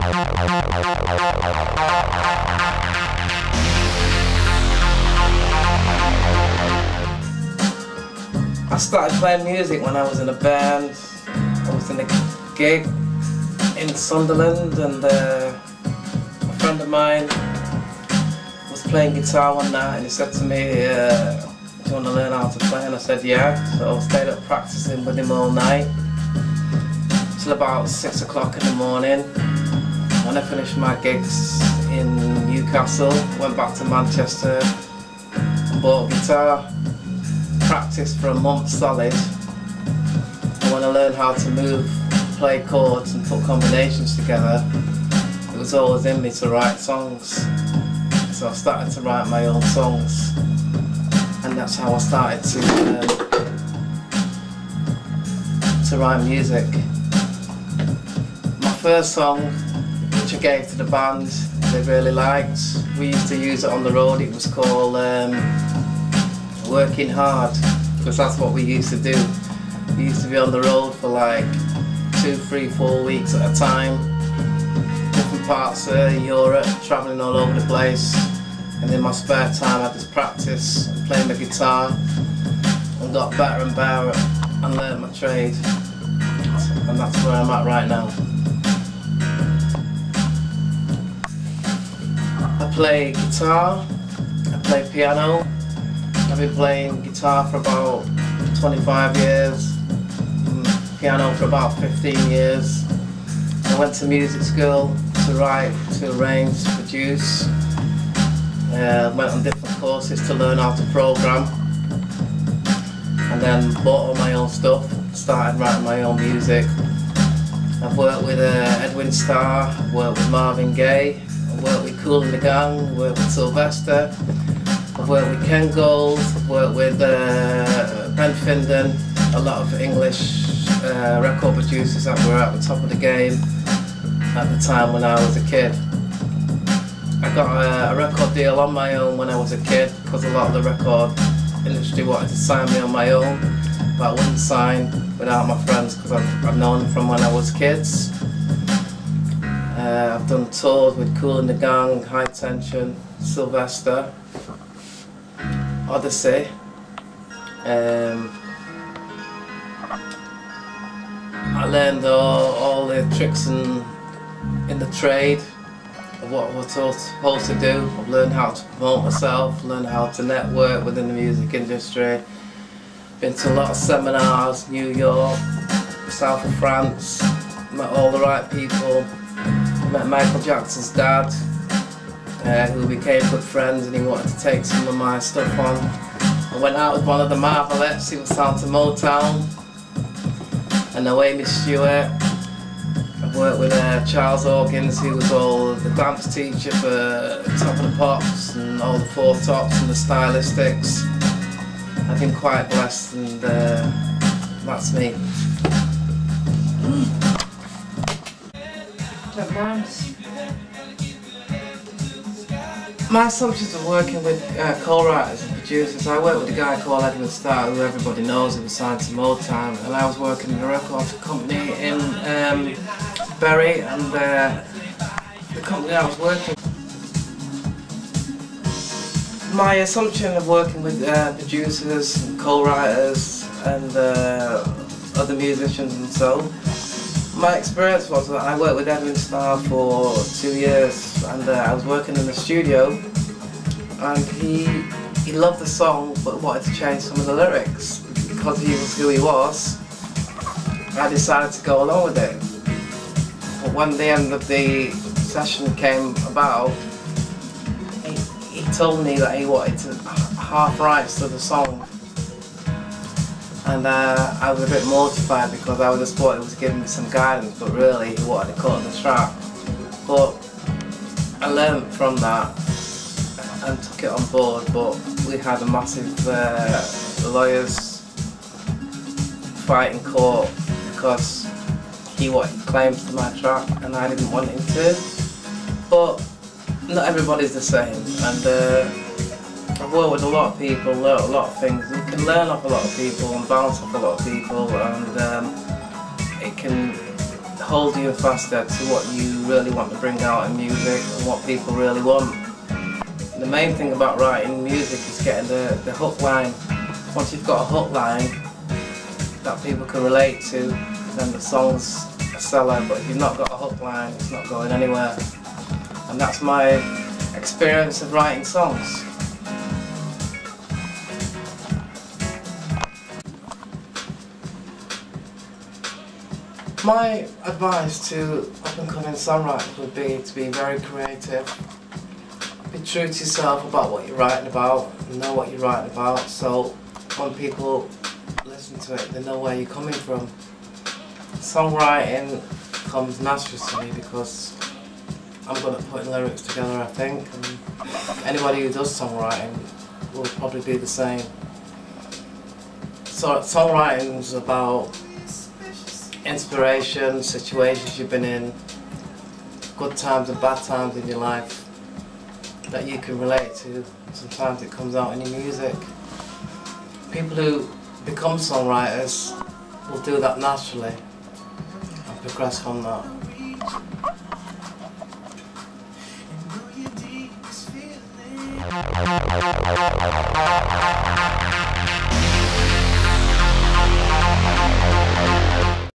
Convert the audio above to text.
I started playing music when I was in a band. I was in a gig in Sunderland, and a friend of mine was playing guitar one night, and he said to me, do you want to learn how to play? And I said yeah. So I stayed up practicing with him all night till about 6 o'clock in the morning. When I finished my gigs in Newcastle, went back to Manchester and bought a guitar. Practiced for a month solid, and when I learned how to move, play chords and put combinations together, it was always in me to write songs. So I started to write my own songs, and that's how I started to write music. My first song, which I gave to the band, they really liked. We used to use it on the road. It was called Working Hard, because that's what we used to do. We used to be on the road for like 2, 3, 4 weeks at a time, different parts of Europe, travelling all over the place, and in my spare time I just practiced and played my guitar and got better and better and learnt my trade, and that's where I'm at right now. I play guitar, I play piano. I've been playing guitar for about 25 years, piano for about 15 years. I went to music school to write, to arrange, to produce. Went on different courses to learn how to program, and then bought all my own stuff, started writing my own music. I've worked with Edwin Starr, I've worked with Marvin Gaye, I've worked with Kool and the Gang, I've worked with Sylvester. I've worked with Ken Gold, I've worked with Ben Finden, a lot of English record producers that were at the top of the game at the time when I was a kid. I got a record deal on my own when I was a kid, because a lot of the record industry wanted to sign me on my own, but I wouldn't sign without my friends, because I've known them from when I was kids. I've done tours with Kool and the Gang, High Tension, Sylvester, Odyssey. I learned all the tricks in the trade of what we're supposed to do. I've learned how to promote myself, learned how to network within the music industry. Been to a lot of seminars, New York, south of France, met all the right people. Met Michael Jackson's dad, who became good friends, and he wanted to take some of my stuff on. I went out with one of the Marvelettes, he was signed to Motown, and now Amy Stewart. I've worked with Charles Hawkins, who was all the dance teacher for Top of the Pops and all the Four Tops and the Stylistics. I've been quite blessed, and that's me. My assumptions of working with co-writers and producers, I worked with a guy called Edwin Starr, who everybody knows, who was signed to Motown, and I was working in a record company in Bury, and the company I was working with. My assumption of working with producers and co-writers and other musicians and so, my experience was that I worked with Edwin Starr for 2 years, and I was working in the studio, and he loved the song but wanted to change some of the lyrics. Because he was who he was, I decided to go along with it. But when the end of the session came about, he told me that he wanted to half rights to the song. And I was a bit mortified, because I just thought he was giving me some guidance, but really he wanted to cut the track. But I learned from that and took it on board, but we had a massive lawyers fight in court, because he wanted claims to my track and I didn't want him to. But not everybody's the same, and I've worked with a lot of people, learnt a lot of things. You can learn off a lot of people and bounce off a lot of people, and it can hold you faster to what you really want to bring out in music and what people really want. The main thing about writing music is getting the hook line. Once you've got a hook line that people can relate to, then the song's a seller. But if you've not got a hook line, it's not going anywhere. And that's my experience of writing songs. My advice to up-and-coming songwriters would be to be very creative. Be true to yourself about what you're writing about, and know what you're writing about, so when people listen to it, they know where you're coming from. Songwriting comes naturally to me because I'm good at putting lyrics together, I think, and anybody who does songwriting will probably be the same. So songwriting is about inspiration, situations you've been in, good times and bad times in your life that you can relate to. Sometimes it comes out in your music. People who become songwriters will do that naturally and progress from that.